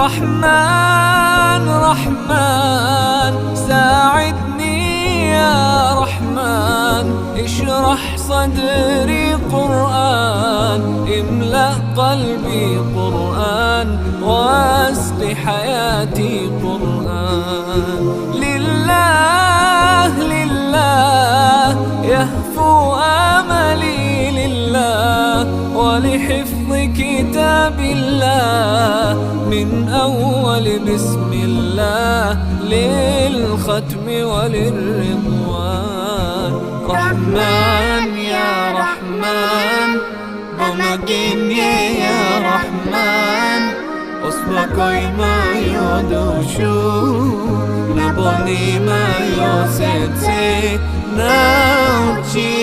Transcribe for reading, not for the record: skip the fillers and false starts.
رحمن رحمن ساعدني يا رحمن، اشرح صدري قرآن، املأ قلبي قرآن، واسق حياتي قرآن. لله لله يهفو آملي لله، ولحفظ كتاب الله من أول بسم الله للختم وللرضوان. رحمن يا رحمن بمجيني يا رحمن، أصبحي ما يدوشو نبني ما يوسيتي ناوتشي